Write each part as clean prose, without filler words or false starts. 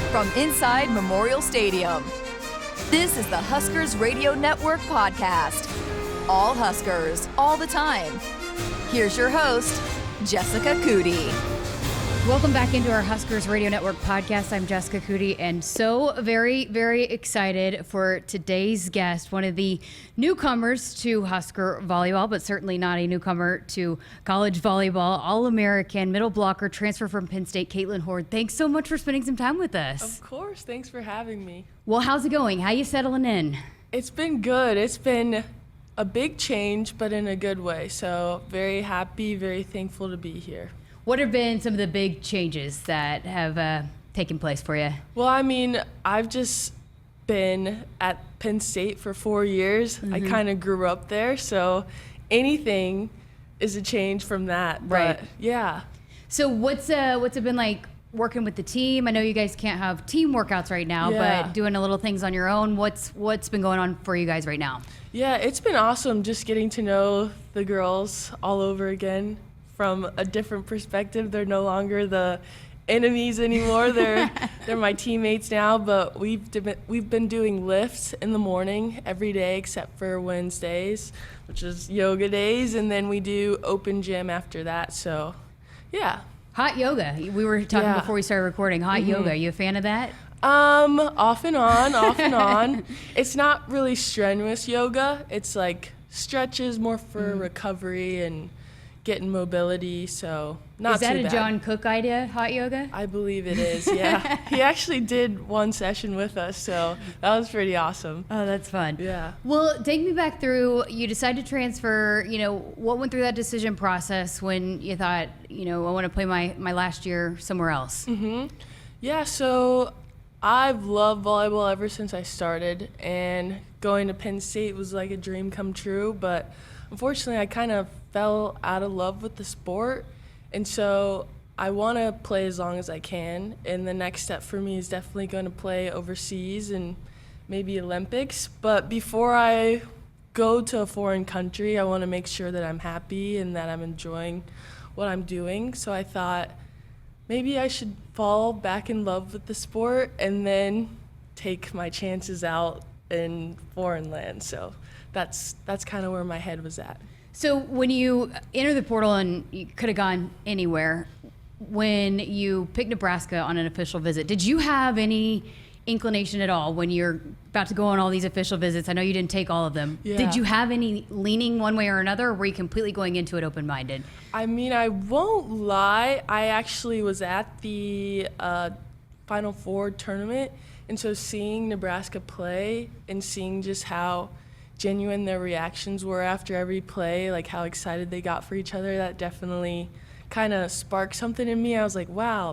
from inside Memorial Stadium. This is the Huskers Radio Network podcast. All Huskers, all the time. Here's your host, Jessica Coody. Welcome back into our Huskers Radio Network podcast. I'm Jessica Coody, and so very, very excited for today's guest, one of the newcomers to Husker volleyball, but certainly not a newcomer to college volleyball, All-American, middle blocker, transfer from Penn State, Kaitlyn Hord. Thanks so much for spending some time with us. Of course. Thanks for having me. Well, how's it going? How you settling in? It's been good. It's been a big change, but in a good way. So very happy, very thankful to be here. What have been some of the big changes that have taken place for you? Well, I mean, I've just been at Penn State for 4 years. I kind of grew up there, so anything is a change from that. Right. But yeah. So what's it been like working with the team? I know you guys can't have team workouts right now, but doing a little things on your own. What's been going on for you guys right now? Yeah, it's been awesome just getting to know the girls all over again. From a different perspective. They're no longer the enemies anymore. They're my teammates now, but we've been doing lifts in the morning every day except for Wednesdays, which is yoga days, and then we do open gym after that. So, yeah. Hot yoga. We were talking before we started recording. Hot yoga. You a fan of that? Off and on. It's not really strenuous yoga. It's like stretches more for recovery and getting mobility, so not too bad. Is that a John Cook idea, hot yoga? I believe it is, yeah. He actually did one session with us, so that was pretty awesome. Oh, that's fun. Yeah. Well, take me back through, you decided to transfer, what went through that decision process when you thought, I want to play my last year somewhere else? Yeah, so I've loved volleyball ever since I started, and going to Penn State was like a dream come true, but unfortunately I kind of fell out of love with the sport, and so I want to play as long as I can, and the next step for me is definitely going to play overseas and maybe Olympics. But before I go to a foreign country, I want to make sure that I'm happy and that I'm enjoying what I'm doing. So I thought maybe I should fall back in love with the sport and then take my chances out in foreign land. So that's kind of where my head was at. So when you entered the portal, and you could have gone anywhere, when you picked Nebraska on an official visit, did you have any inclination at all when you're about to go on all these official visits? I know you didn't take all of them. Yeah. Did you have any leaning one way or another, or were you completely going into it open-minded? I mean, I won't lie. I actually was at the Final Four tournament, and so seeing Nebraska play and seeing just how genuine their reactions were after every play, like how excited they got for each other, that definitely kind of sparked something in me. I was like, wow,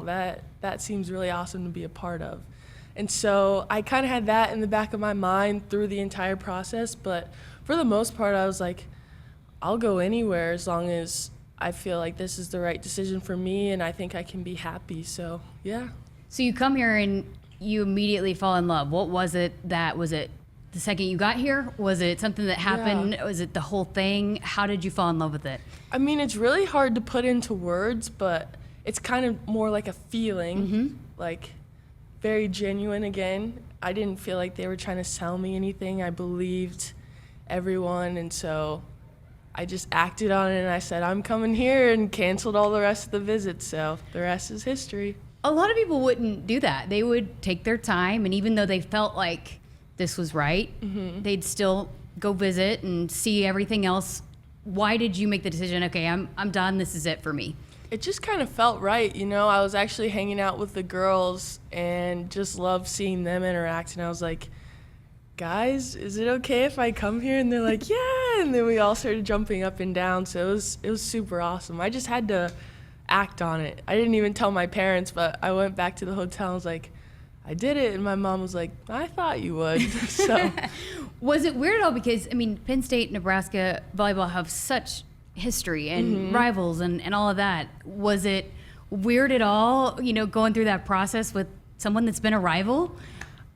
that seems really awesome to be a part of. And so I kind of had that in the back of my mind through the entire process, but for the most part I was like, I'll go anywhere as long as I feel like this is the right decision for me and I think I can be happy. So yeah. So you come here and you immediately fall in love. What was it the second you got here? Was it something that happened? Yeah. Was it the whole thing? How did you fall in love with it? I mean, it's really hard to put into words, but it's kind of more like a feeling, like very genuine again. I didn't feel like they were trying to sell me anything. I believed everyone, and so I just acted on it, and I said, I'm coming here, and canceled all the rest of the visits, so the rest is history. A lot of people wouldn't do that. They would take their time, and even though they felt like this was right, they'd still go visit and see everything else. Why did you make the decision, okay, I'm done, this is it for me? It just kind of felt right, I was actually hanging out with the girls and just loved seeing them interact, and I was like, guys, is it okay if I come here? And they're like, yeah, and then we all started jumping up and down, so it was super awesome. I just had to act on it. I didn't even tell my parents, but I went back to the hotel and was like, I did it, and my mom was like, I thought you would. So, was it weird at all? Because, I mean, Penn State, Nebraska volleyball have such history and rivals and all of that. Was it weird at all, going through that process with someone that's been a rival?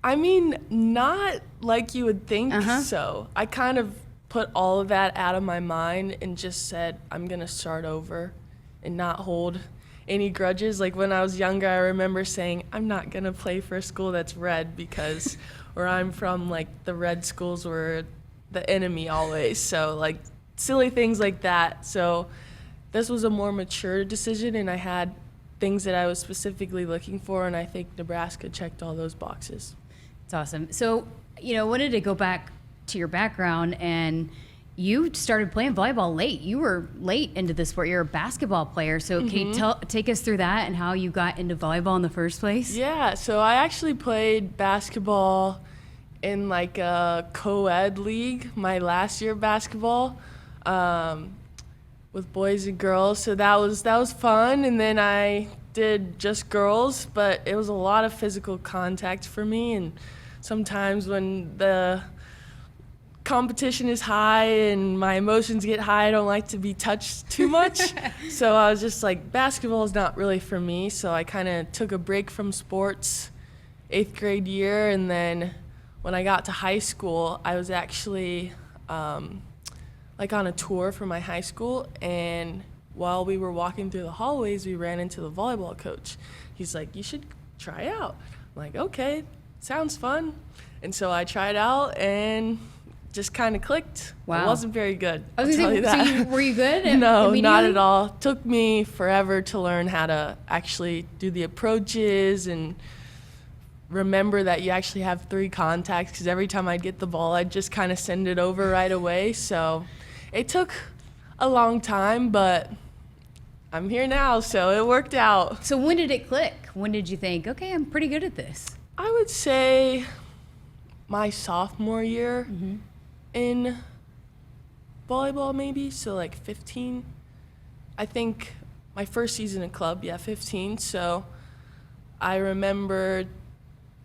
I mean, not like you would think so. I kind of put all of that out of my mind and just said, I'm going to start over and not hold any grudges. Like when I was younger, I remember saying, I'm not going to play for a school that's red because where I'm from, like the red schools were the enemy always. So like silly things like that. So this was a more mature decision, and I had things that I was specifically looking for, and I think Nebraska checked all those boxes. It's awesome. So, I wanted to go back to your background, and you started playing volleyball late. You were late into the sport. You're a basketball player. So can you take us through that and how you got into volleyball in the first place? Yeah, so I actually played basketball in like a co-ed league my last year of basketball with boys and girls. So that was fun. And then I did just girls, but it was a lot of physical contact for me. And sometimes when the competition is high and my emotions get high, I don't like to be touched too much. So I was just like, basketball is not really for me. So I kind of took a break from sports 8th grade year. And then when I got to high school, I was actually like on a tour for my high school. And while we were walking through the hallways, we ran into the volleyball coach. He's like, you should try out. I'm like, okay, sounds fun. And so I tried out and just kind of clicked. Wow. It wasn't very good. I was going to say, were you good? No, not at all. Took me forever to learn how to actually do the approaches and remember that you actually have 3 contacts, because every time I'd get the ball, I'd just kind of send it over right away. So it took a long time, but I'm here now, so it worked out. So when did it click? When did you think, okay, I'm pretty good at this? I would say my sophomore year in volleyball, maybe. So like 15. I think my first season in club, 15. So I remember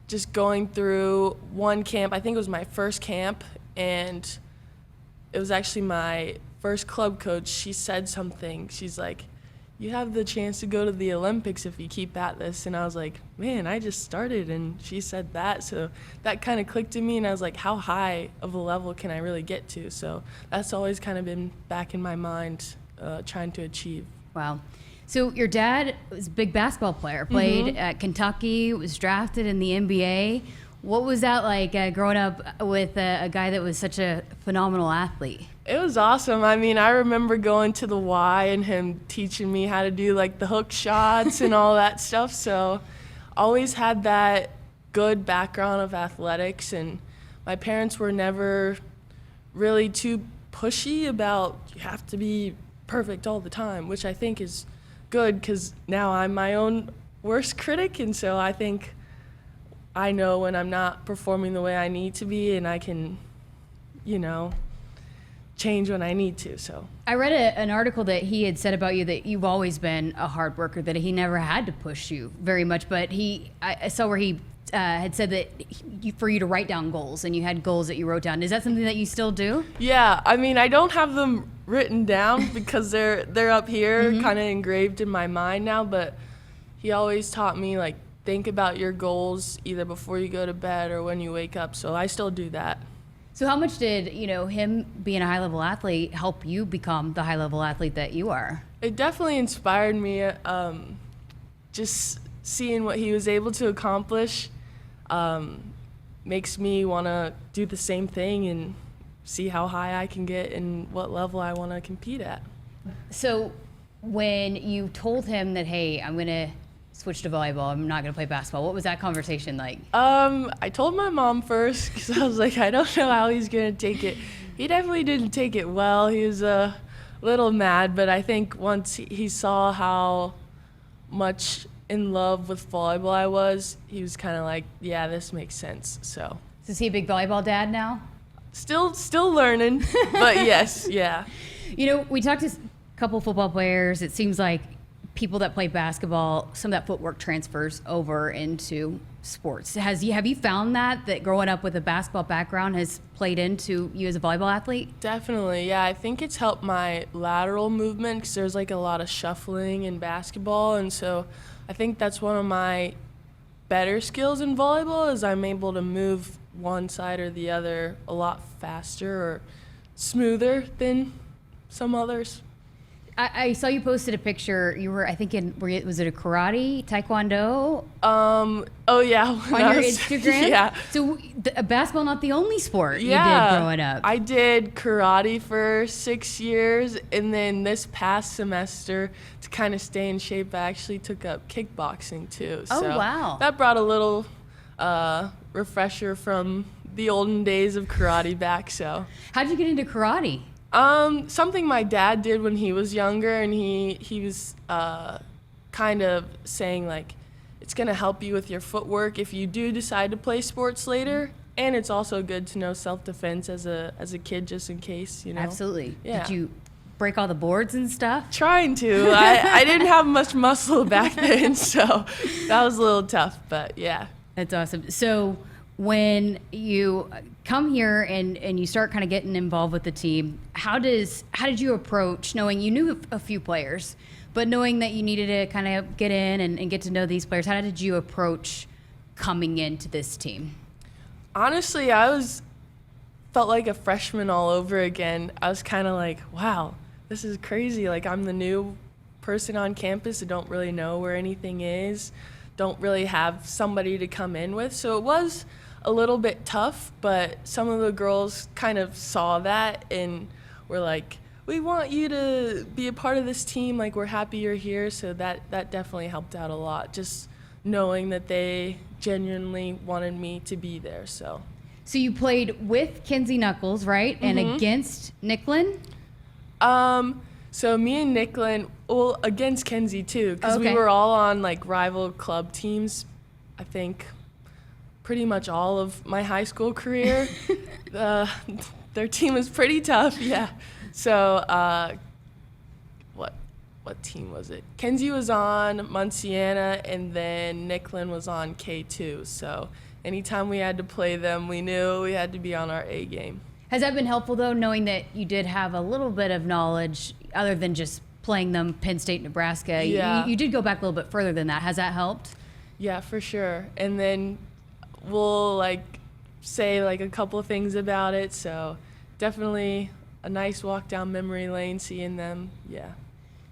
just going through one camp. I think it was my first camp, and it was actually my first club coach. She said something. She's like, you have the chance to go to the Olympics if you keep at this. And I was like, man, I just started, and she said that. So that kind of clicked in me, and I was like, how high of a level can I really get to? So that's always kind of been back in my mind, trying to achieve. Wow. So your dad was a big basketball player, played at Kentucky, was drafted in the NBA. What was that like growing up with a guy that was such a phenomenal athlete? It was awesome. I mean, I remember going to the Y and him teaching me how to do like the hook shots and all that stuff. So always had that good background of athletics, and my parents were never really too pushy about you have to be perfect all the time, which I think is good, because now I'm my own worst critic, and so I think I know when I'm not performing the way I need to be, and I can, change when I need to. So I read an article that he had said about you that you've always been a hard worker, that he never had to push you very much, but I saw where he had said that for you to write down goals, and you had goals that you wrote down. Is that something that you still do? Yeah, I mean, I don't have them written down because they're up here, kind of engraved in my mind now, but he always taught me, like, think about your goals either before you go to bed or when you wake up, so I still do that. So how much did, him being a high-level athlete help you become the high-level athlete that you are? It definitely inspired me, just seeing what he was able to accomplish makes me want to do the same thing and see how high I can get and what level I want to compete at. So when you told him that, hey, I'm going to switch to volleyball, I'm not going to play basketball, what was that conversation like? I told my mom first, because I was like, I don't know how he's going to take it. He definitely didn't take it well. He was a little mad, but I think once he saw how much in love with volleyball I was, he was kind of like, yeah, this makes sense. So is he a big volleyball dad now? Still learning, but yes, yeah. We talked to a couple football players. It seems like people that play basketball, some of that footwork transfers over into sports. Have you found that growing up with a basketball background has played into you as a volleyball athlete? Definitely, yeah. I think it's helped my lateral movement, because there's like a lot of shuffling in basketball, and so I think that's one of my better skills in volleyball, is I'm able to move one side or the other a lot faster or smoother than some others. I saw you posted a picture. You were, I think, was it a karate, taekwondo? Oh yeah. On your Instagram? Yeah. So basketball not the only sport you did growing up. I did karate for 6 years, and then this past semester, to kind of stay in shape, I actually took up kickboxing too. Oh, So wow. that brought a little refresher from the olden days of karate back. So How'd you get into karate? Something my dad did when he was younger, and he was kind of saying, like, it's going to help you with your footwork if you do decide to play sports later, and it's also good to know self-defense as a kid, just in case, you know. Absolutely. Yeah. Did you break all the boards and stuff? Trying to. I didn't have much muscle back then, so that was a little tough, but yeah. That's awesome. So when you come here and you start kind of getting involved with the team, how did you approach, knowing you knew a few players, but knowing that you needed to kind of get in and get to know these players, how did you approach coming into this team? Honestly, felt like a freshman all over again. I was kind of like, wow, this is crazy. Like, I'm the new person on campus. I don't really know where anything is, don't really have somebody to come in with. So it was a little bit tough, but some of the girls kind of saw that and were like, we want you to be a part of this team. Like, we're happy you're here. So that definitely helped out a lot, just knowing that they genuinely wanted me to be there. So you played with Kenzie Knuckles, right? Mm-hmm. And against Nicklin? So me and Nicklin, well, against Kenzie too, because Okay. we were all on like rival club teams. I think pretty much all of my high school career. Their team was pretty tough, yeah. So what team was it? Kenzie was on Munciana, and then Nicklin was on K2. So anytime we had to play them, we knew we had to be on our A game. Has that been helpful, though, knowing that you did have a little bit of knowledge other than just playing them Penn State, Nebraska? Yeah. You did go back a little bit further than that. Has that helped? Yeah, for sure. And then we'll like say like a couple of things about it. So definitely a nice walk down memory lane seeing them. Yeah.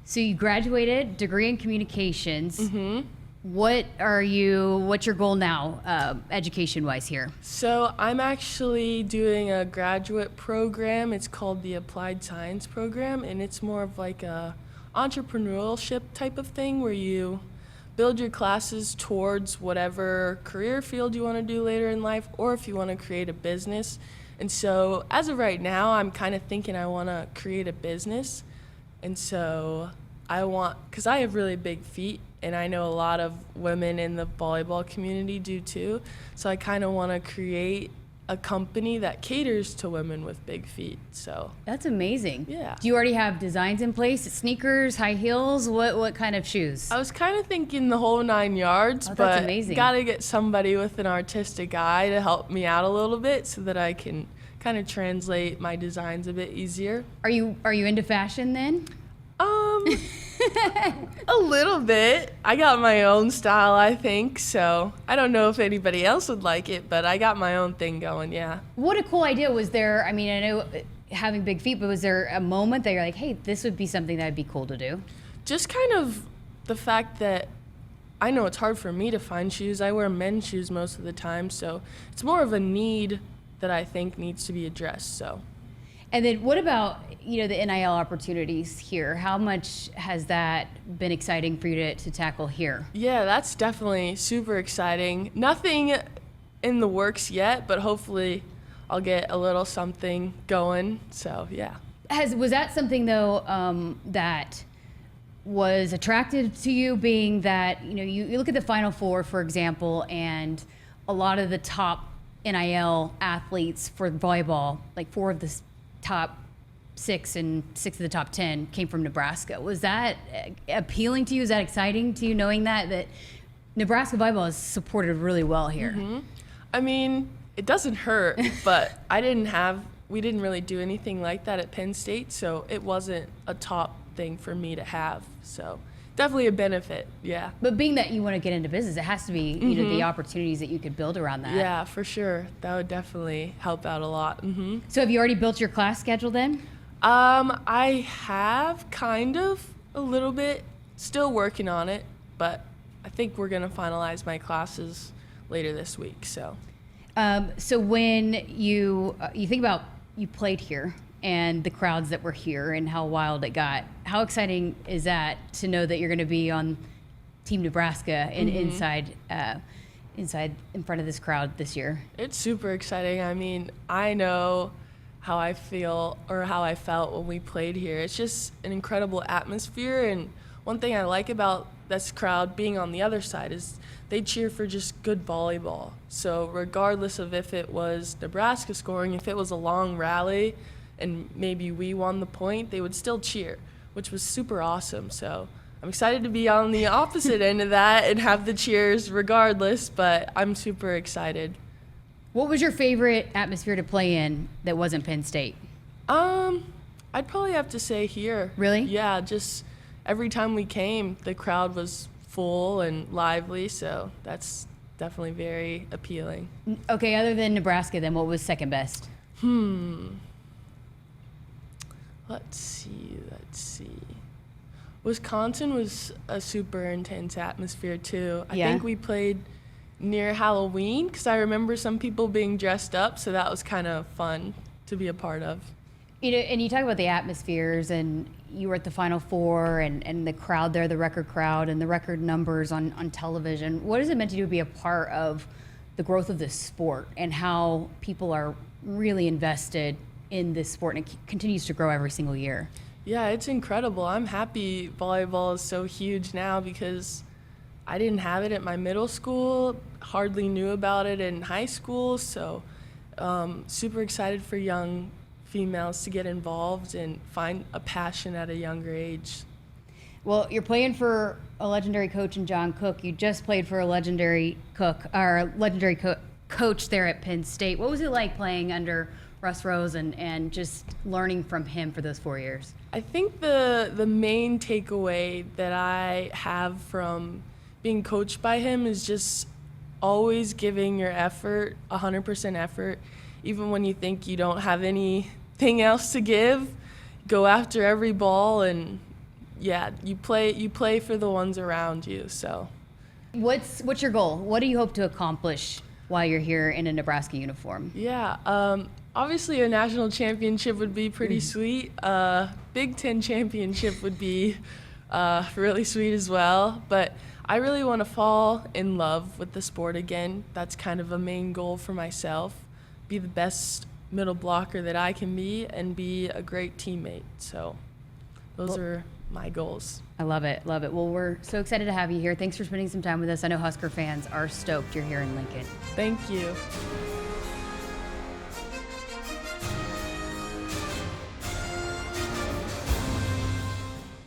So you graduated, degree in communications. Mm-hmm. What's your goal now, education-wise here? So I'm actually doing a graduate program. It's called the Applied Science Program, and it's more of like a entrepreneurship type of thing where you build your classes towards whatever career field you want to do later in life, or if you want to create a business. And so as of right now, I'm kind of thinking I want to create a business. And so because I have really big feet, and I know a lot of women in the volleyball community do too. So I kind of want to create a company that caters to women with big feet. So That's amazing. Yeah. Do you already have designs in place? Sneakers, high heels? What kind of shoes? I was kind of thinking the whole 9 yards, Oh, that's but amazing. gotta get somebody with an artistic eye to help me out a little bit so that I can kind of translate my designs a bit easier. Are you into fashion then? A little bit. I got my own style, I think, so I don't know if anybody else would like it, but I got my own thing going, yeah. What a cool idea. Was there, I mean, I know having big feet, but was there a moment that you're like, hey, this would be something that would be cool to do? Just kind of the fact that I know it's hard for me to find shoes. I wear men's shoes most of the time, so it's more of a need that I think needs to be addressed, so. And then what about, the NIL opportunities here? How much has that been exciting for you to tackle here? Yeah, that's definitely super exciting. Nothing in the works yet, but hopefully I'll get a little something going, so yeah. Was that something, though, that was attractive to you, being that, you look at the Final Four, for example, and a lot of the top NIL athletes for volleyball, like 4 of the top 6 and 6 of the top 10 came from Nebraska. Was that appealing to you? Is that exciting to you, knowing that Nebraska volleyball is supported really well here? Mm-hmm. I mean, it doesn't hurt, but we didn't really do anything like that at Penn State, so it wasn't a top thing for me to have. So definitely a benefit, yeah. But being that you want to get into business, it has to be the opportunities that you could build around that. Yeah, for sure. That would definitely help out a lot. Mm-hmm. So have you already built your class schedule then? I have kind of a little bit, still working on it, but I think we're going to finalize my classes later this week. So when you think about you played here and the crowds that were here and how wild it got, how exciting is that to know that you're going to be on Team Nebraska and inside in front of this crowd this year? It's super exciting. I mean, I know how I feel or how I felt when we played here. It's just an incredible atmosphere, and one thing I like about this crowd being on the other side is they cheer for just good volleyball. So regardless of if it was Nebraska scoring, if it was a long rally and maybe we won the point, they would still cheer, which was super awesome. So I'm excited to be on the opposite end of that and have the cheers regardless, but I'm super excited. What was your favorite atmosphere to play in that wasn't Penn State? I'd probably have to say here. Really? Yeah, just every time we came, the crowd was full and lively, so that's definitely very appealing. Okay, other than Nebraska, then what was second best? Let's see. Wisconsin was a super intense atmosphere too. I think we played near Halloween because I remember some people being dressed up, so that was kind of fun to be a part of. You know, and you talk about the atmospheres, and you were at the Final Four, and the crowd there, the record crowd, and the record numbers on television. What has it meant to you to be a part of the growth of this sport and how people are really invested in this sport, and it continues to grow every single year? Yeah, it's incredible. I'm happy volleyball is so huge now because I didn't have it at my middle school, hardly knew about it in high school, so super excited for young females to get involved and find a passion at a younger age. Well, you're playing for a legendary coach in John Cook. You just played for a legendary coach there at Penn State. What was it like playing under Russ Rose and just learning from him for those 4 years? I think the main takeaway that I have from being coached by him is just always giving your effort, 100% effort, even when you think you don't have anything else to give. Go after every ball, and yeah, you play for the ones around you. So, what's your goal? What do you hope to accomplish while you're here in a Nebraska uniform? Yeah, obviously a national championship would be pretty sweet. Big Ten championship would be really sweet as well. But I really want to fall in love with the sport again. That's kind of a main goal for myself. Be the best middle blocker that I can be and be a great teammate. So those are my goals. I love it. Love it. Well, we're so excited to have you here. Thanks for spending some time with us. I know Husker fans are stoked you're here in Lincoln. Thank you.